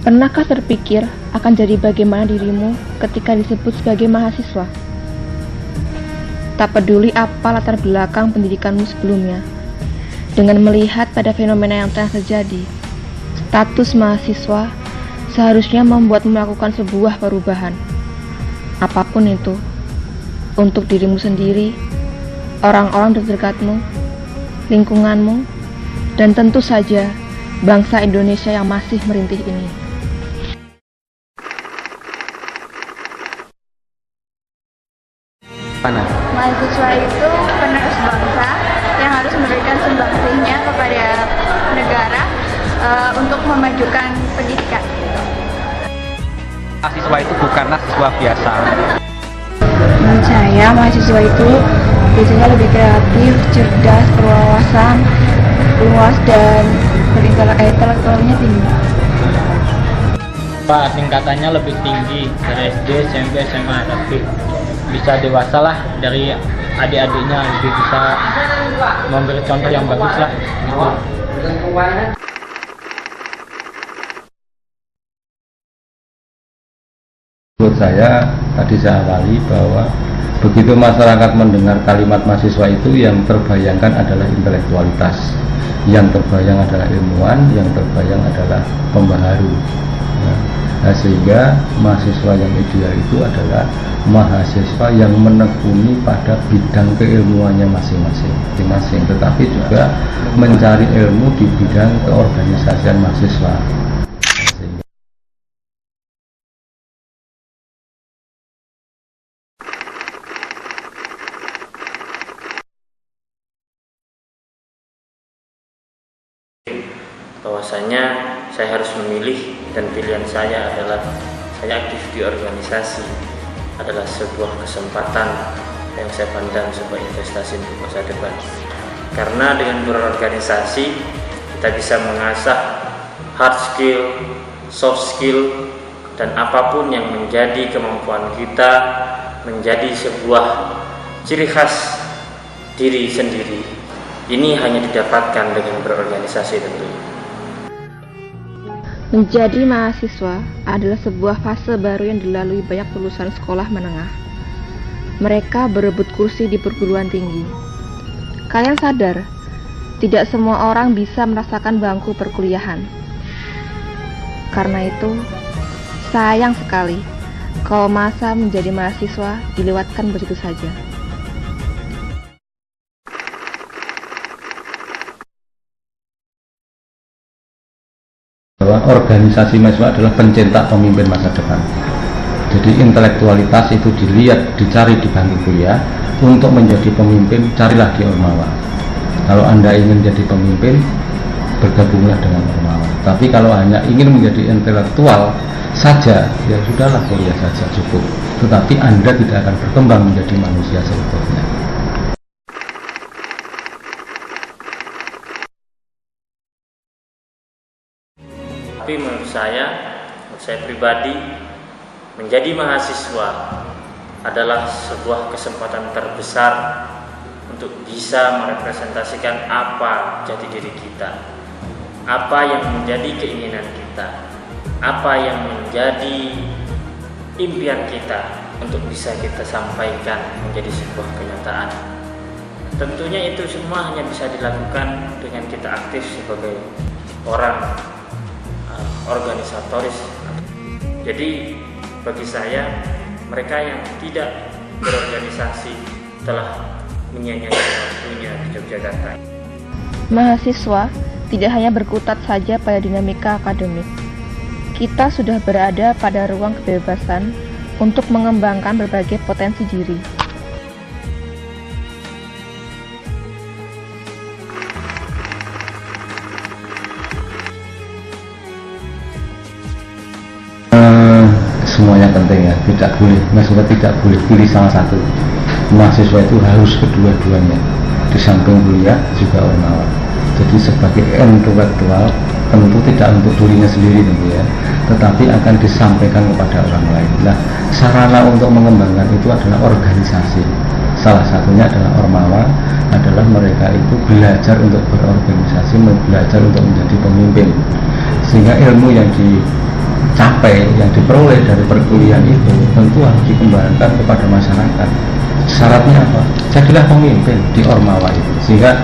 Pernahkah terpikir akan jadi bagaimana dirimu ketika disebut sebagai mahasiswa? Tak peduli apa latar belakang pendidikanmu sebelumnya, dengan melihat pada fenomena yang tengah terjadi, status mahasiswa seharusnya membuatmu melakukan sebuah perubahan. Apapun itu, untuk dirimu sendiri, orang-orang terdekatmu, lingkunganmu, dan tentu saja bangsa Indonesia yang masih merintih ini. Mahasiswa itu penerus bangsa yang harus memberikan sumbangsihnya kepada negara untuk memajukan pendidikan. Mahasiswa itu bukanlah siswa biasa. Menurut saya, mahasiswa itu biasanya lebih kreatif, cerdas, berwawasan luas, dan intelektualnya tinggi. Pak, tingkatannya lebih tinggi dari SD, SMP, SMA, tapi bisa dewasa lah dari adik-adiknya, lebih bisa memberi contoh yang bagus lah gitu. Menurut saya, tadi saya awali bahwa begitu masyarakat mendengar kalimat mahasiswa itu, yang terbayangkan adalah intelektualitas, yang terbayang adalah ilmuwan, yang terbayang adalah pembaharu. Nah, sehingga mahasiswa yang ideal itu adalah mahasiswa yang menekuni pada bidang keilmuannya masing-masing, tetapi juga mencari ilmu di bidang keorganisasian mahasiswa. Bahwasanya saya harus memilih, dan pilihan saya adalah saya aktif di organisasi adalah sebuah kesempatan yang saya pandang sebagai investasi untuk masa depan. Karena dengan berorganisasi kita bisa mengasah hard skill, soft skill, dan apapun yang menjadi kemampuan kita menjadi sebuah ciri khas diri sendiri. Ini hanya didapatkan dengan berorganisasi tentunya. Menjadi mahasiswa adalah sebuah fase baru yang dilalui banyak lulusan sekolah menengah. Mereka berebut kursi di perguruan tinggi. Kalian sadar, tidak semua orang bisa merasakan bangku perkuliahan. Karena itu, sayang sekali kalau masa menjadi mahasiswa dilewatkan begitu saja. Bahwa organisasi mahasiswa adalah pencetak pemimpin masa depan. Jadi intelektualitas itu dilihat, dicari di bangku kuliah. Untuk menjadi pemimpin, carilah di Ormawa. Kalau Anda ingin jadi pemimpin, bergabunglah dengan Ormawa. Tapi kalau hanya ingin menjadi intelektual saja, ya sudahlah, kuliah saja cukup. Tetapi Anda tidak akan berkembang menjadi manusia seutuhnya. Tapi menurut saya pribadi, menjadi mahasiswa adalah sebuah kesempatan terbesar untuk bisa merepresentasikan apa jati diri kita, apa yang menjadi keinginan kita, apa yang menjadi impian kita untuk bisa kita sampaikan menjadi sebuah kenyataan. Tentunya itu semua hanya bisa dilakukan dengan kita aktif sebagai orang organisatoris. Jadi bagi saya, mereka yang tidak berorganisasi telah menyia-nyiakan waktunya di Yogyakarta. Mahasiswa tidak hanya berkutat saja pada dinamika akademik. Kita sudah berada pada ruang kebebasan untuk mengembangkan berbagai potensi diri. Semuanya penting ya, mahasiswa tidak boleh pilih salah satu. Mahasiswa itu harus kedua-duanya, di samping kuliah juga Ormawa. Jadi sebagai intelektual tentu tidak untuk dirinya sendiri tentu ya, tetapi akan disampaikan kepada orang lain. Nah, sarana untuk mengembangkan itu adalah organisasi. Salah satunya adalah Ormawa, adalah mereka itu belajar untuk berorganisasi, belajar untuk menjadi pemimpin, sehingga ilmu yang capai, yang diperoleh dari perkuliahan itu tentu harus dikembangkan kepada masyarakat. Syaratnya apa? Jadilah pemimpin di Ormawa itu, sehingga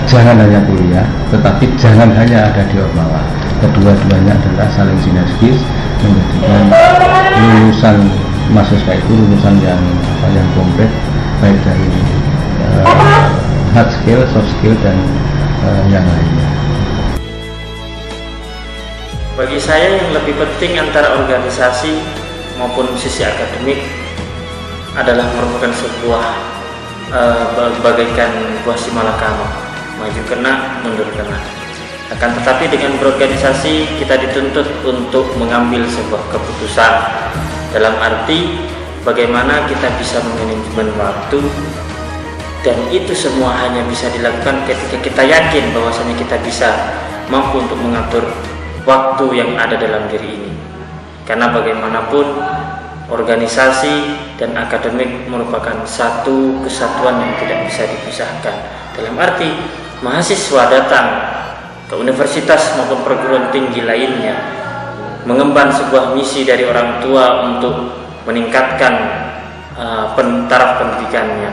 jangan hanya kuliah, tetapi jangan hanya ada di Ormawa. Kedua-duanya adalah saling sinergis, menjadikan lulusan mahasiswa itu lulusan yang komplit, baik dari hard skill, soft skill, dan yang lainnya. Bagi saya yang lebih penting antara organisasi maupun sisi akademik adalah merupakan sebuah bagaikan buah si malakama, maju kena, mundur kena. Akan tetapi dengan berorganisasi kita dituntut untuk mengambil sebuah keputusan, dalam arti bagaimana kita bisa memanajemen waktu, dan itu semua hanya bisa dilakukan ketika kita yakin bahwasanya kita bisa mampu untuk mengatur waktu yang ada dalam diri ini. Karena bagaimanapun organisasi dan akademik merupakan satu kesatuan yang tidak bisa dipisahkan. Dalam arti mahasiswa datang ke universitas maupun perguruan tinggi lainnya mengemban sebuah misi dari orang tua untuk meningkatkan taraf pendidikannya.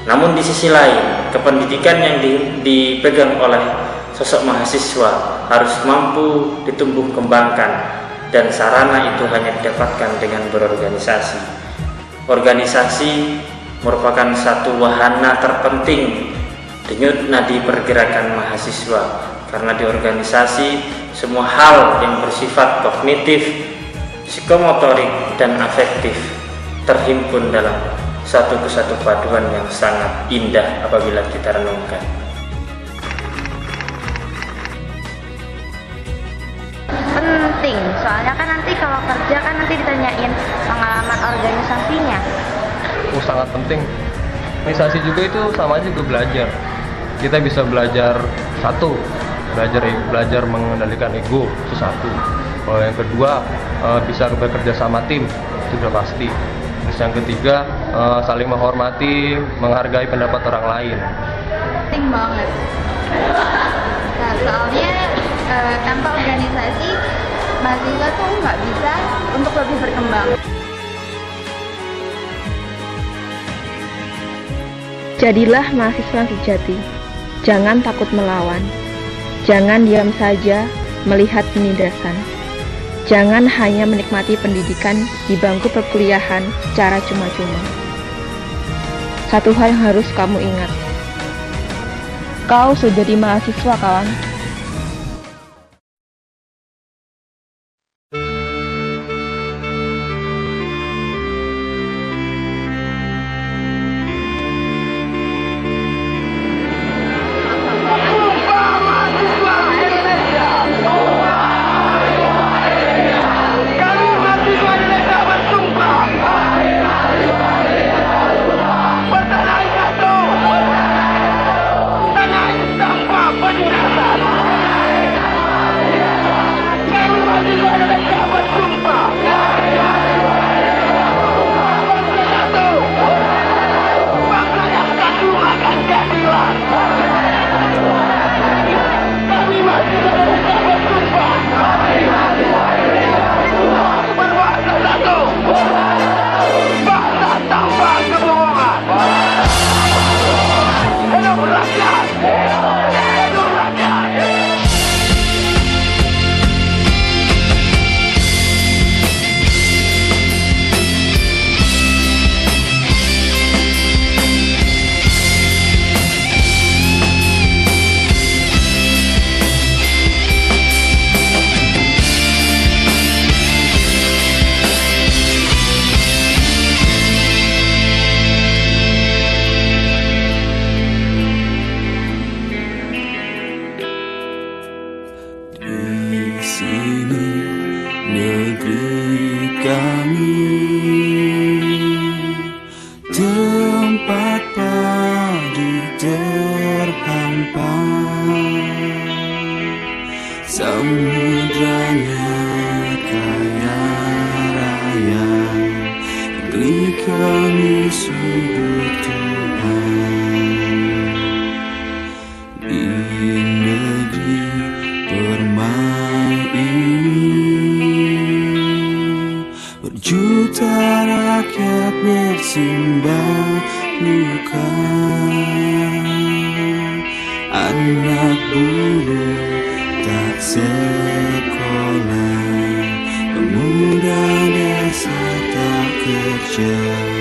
Namun di sisi lain, kependidikan yang dipegang oleh sosok mahasiswa harus mampu ditumbuh kembangkan, dan sarana itu hanya didapatkan dengan berorganisasi. Organisasi merupakan satu wahana terpenting denyut nadi pergerakan mahasiswa, karena di organisasi semua hal yang bersifat kognitif, psikomotorik, dan afektif terhimpun dalam satu kesatu paduan yang sangat indah apabila kita renungkan. Penting, soalnya kan nanti kalau kerja kan nanti ditanyain pengalaman organisasinya. Sangat penting. Organisasi juga itu sama aja juga belajar. Kita bisa belajar belajar mengendalikan ego, itu satu. Kalau yang kedua bisa bekerja sama tim, itu sudah pasti. Terus yang ketiga saling menghormati, menghargai pendapat orang lain. Penting banget. Nah, soalnya tanpa organisasi mahasiswa tuh nggak bisa untuk lebih berkembang. Jadilah mahasiswa yang sejati. Jangan takut melawan. Jangan diam saja melihat penindasan. Jangan hanya menikmati pendidikan di bangku perkuliahan secara cuma-cuma. Satu hal yang harus kamu ingat. Kau sudah jadi mahasiswa, kawan. tempat padu terhampar, samudranya kaya raya, beri kami sudut Tuhan di negeri permai ini. rakyat bersimbah luka. Anak buruh tak sekolah, pemuda desa tak kerja.